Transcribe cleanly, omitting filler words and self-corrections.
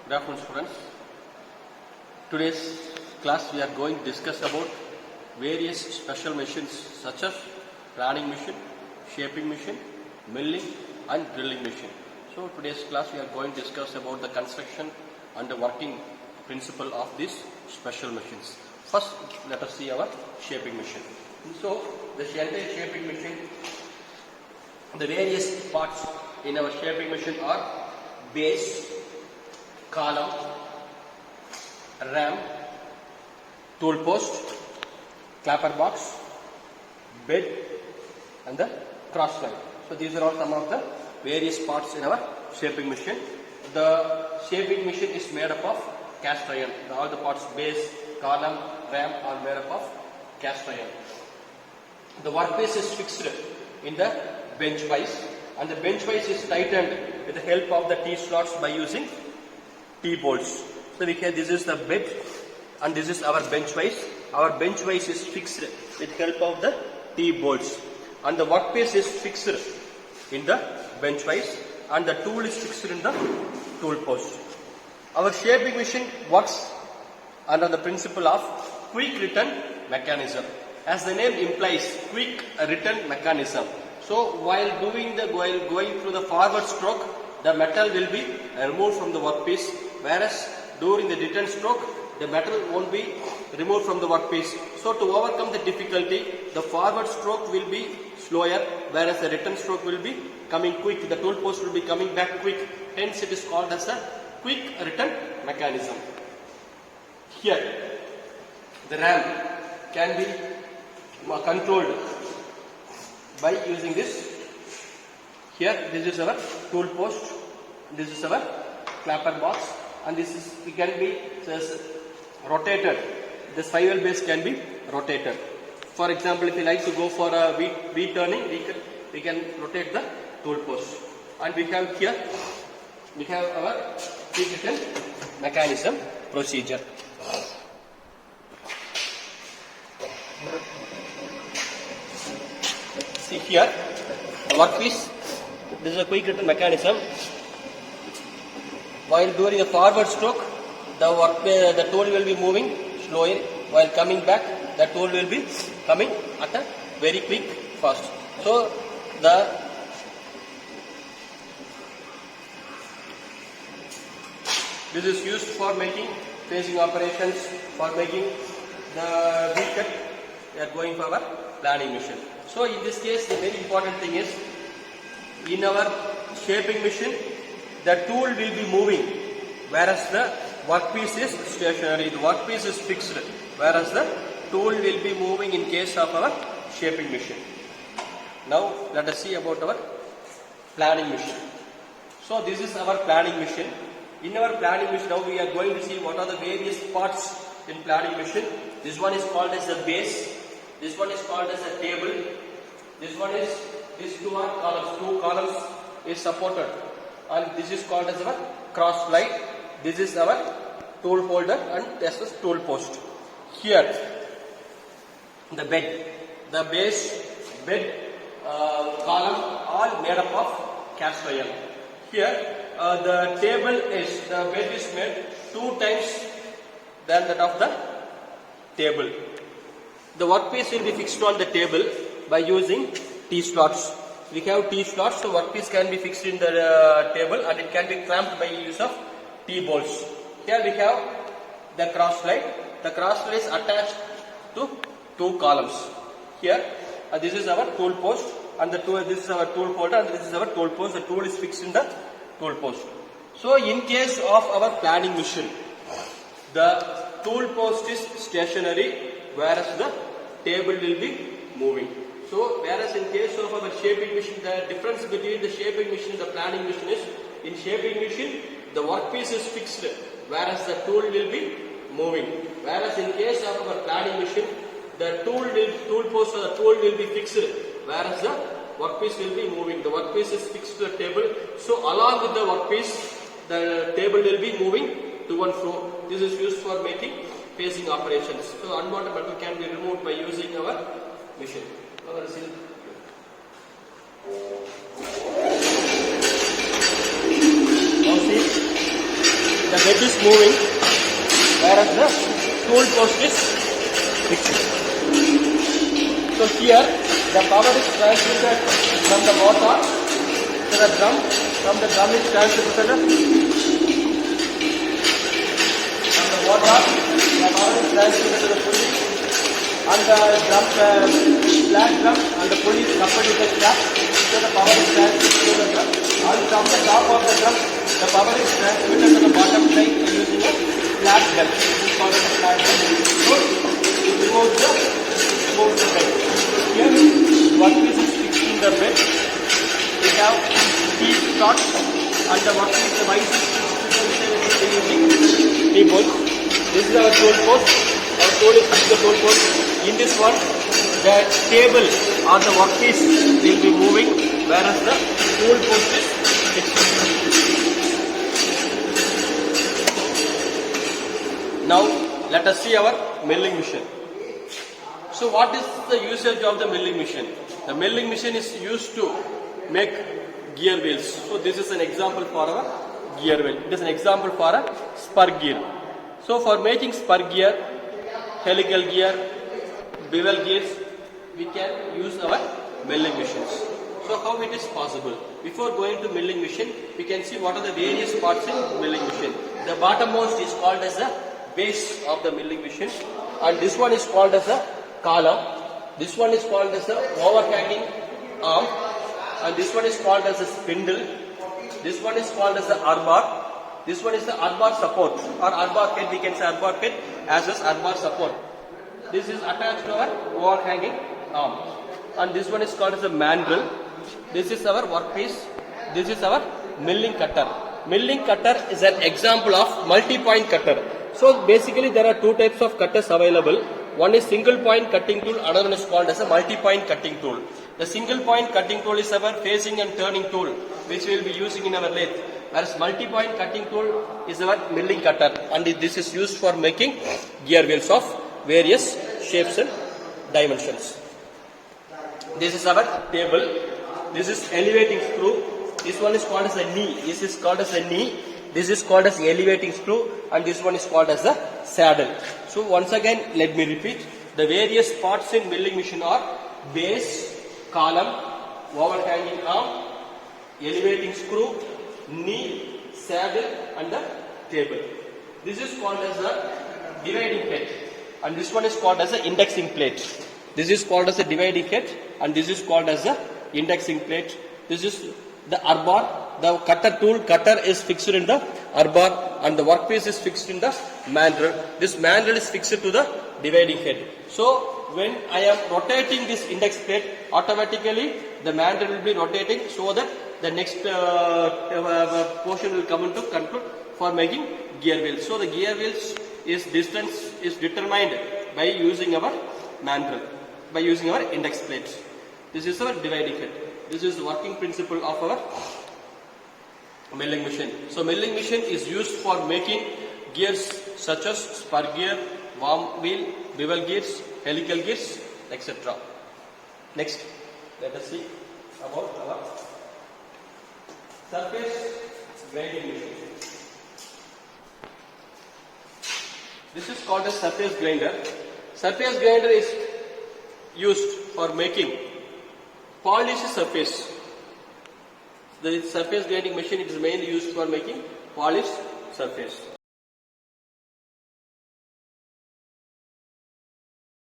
Good afternoon, students. Today's class we are going to discuss about various special machines such as planing machine, shaping machine, milling and drilling machine. So today's class we are going to discuss about the construction and the working principle of these special machines. First, let us see our shaping machine. So the entire shaping machine, the various parts in our shaping machine are base, column, ram, tool post, clapper box, bed and the cross line. So these are all some of the various parts in our shaping machine. The shaping machine is made up of cast iron. All the parts base, column, ram are made up of cast iron. The workpiece is fixed in the bench vise and the bench vise is tightened with the help of the T-slots by using T-bolts. So we can, this is the bed and this is our bench vise. Our bench vise is fixed with help of the T-bolts and the workpiece is fixed in the bench vise and the tool is fixed in the tool post. Our shaping machine works under the principle of quick return mechanism. As the name implies, quick return mechanism. So while going through the forward stroke, the metal will be removed from the workpiece, whereas during the return stroke, the metal won't be removed from the workpiece. So to overcome the difficulty, the forward stroke will be slower, whereas the return stroke will be coming quick. The tool post will be coming back quick. Hence it is called as a quick return mechanism. Here, the ram can be controlled by using this. Here, this is our tool post, this is our clapper box, and this is it can be just rotated. This spiral base can be rotated. For example, if you like to go for a V turning, we can rotate the tool post. And we have here, we have our quick return mechanism procedure. See here, the workpiece, this is a quick return mechanism. While doing the forward stroke, the tool will be moving slowly. While coming back, the tool will be coming at a very quick, fast. So this is used for making phasing operations, for making the V-cut. We are going for our planing machine. So in this case, the very important thing is, in our shaping machine, the tool will be moving, whereas the workpiece is stationary. The workpiece is fixed, whereas the tool will be moving in case of our shaping machine. Now let us see about our planing machine. So this is our planing machine. In our planing machine, now we are going to see what are the various parts in planing machine. This one is called as the base. This one is called as a table. This one is, these two are columns. Two columns is supported. And this is called as our cross slide. This is our tool holder and this is tool post. Here, the bed, the base, bed, column, all made up of cast iron. Here, the bed is made 2 times than that of the table. The workpiece will be fixed on the table by using T-slots. We have T-slots, so workpiece can be fixed in the table and it can be clamped by use of T-bolts. Here we have the cross slide. The cross slide is attached to 2 columns. Here, this is our tool post and this is our tool holder and this is our tool post. The tool is fixed in the tool post. So in case of our planing machine, the tool post is stationary, whereas the table will be moving. So whereas in case of our shaping machine, the difference between the shaping machine and the planing machine is, in shaping machine the workpiece is fixed, whereas the tool will be moving. Whereas in case of our planing machine, the tool post or the tool will be fixed, whereas the workpiece will be moving. The workpiece is fixed to the table. So along with the workpiece, the table will be moving to and fro. This is used for making phasing operations. So unwanted metal can be removed by using our machine. Now let us see. Now see, the bed is moving, whereas the tool post is fixed. So here the power is transmitted from the motor to the drum, from the drum is transmitted from the motor, the power is transmitted to the pulley, and the drum, flat drum and the pulley is coupled with the strap, so the power is transmitted to the drum, and from the top of the drum, the power is transmitted to the bottom side using a flat belt. This is called as a flat belt. So it removes the bed. Here, workpiece is fixed in the bed. We have teeth slot and the workpiece, the vice is fixed using T-bolt. This is our tool post. Our tool is fixed to the tool post. In this one, the table or the workpiece will be moving, whereas the tool post is fixed. Now, let us see our milling machine. So what is the usage of the milling machine? The milling machine is used to make gear wheels. So this is an example for our gear wheel. It is an example for a spur gear. So for making spur gear, helical gear, bevel gears, we can use our milling machines. So how it is possible? Before going to milling machine, we can see what are the various parts in milling machine. The bottommost is called as the base of the milling machine, and this one is called as the column, this one is called as the overhanging arm, and this one is called as a spindle, this one is called as the arbor, this one is the arbor support or arbor head, we can say arbor head as well as arbor support. This is attached to our overhanging arm, and this one is called as a mandrel. This is our workpiece, this is our milling cutter. Milling cutter is an example of multi-point cutter. So basically there are two types of cutters available. One is single point cutting tool, another one is called as a multi-point cutting tool. The single point cutting tool is our facing and turning tool, which we will be using in our lathe. Whereas multi-point cutting tool is our milling cutter, and this is used for making gear wheels of various shapes and dimensions. This is our table. This is elevating screw. This one is called as a knee. This is called as a knee. This is called as elevating screw, and this one is called as a saddle. So once again, let me repeat. The various parts in milling machine are base, column, overhanging arm, elevating screw, knee, saddle, and the table. This is called as a dividing head, and this one is called as a indexing plate. This is called as a dividing head, and this is called as a indexing plate. This is the arbor. The cutter is fixed in the arbor, and the workpiece is fixed in the mandrel. This mandrel is fixed to the dividing head. So when I am rotating this index plate, automatically the mandrel will be rotating, so that the next portion will come into control for making gear wheels. So the gear wheels distance is determined by using our mandrel, by using our index plate. This is our dividing head. This is the working principle of our milling machine. So milling machine is used for making gears such as spur gear, worm wheel, bevel gears, helical gears, etc. Next, let us see about our surface grinding machine. This is called a surface grinder. Surface grinder is used for making polished surface. The surface grinding machine, it is mainly used for making polished surface.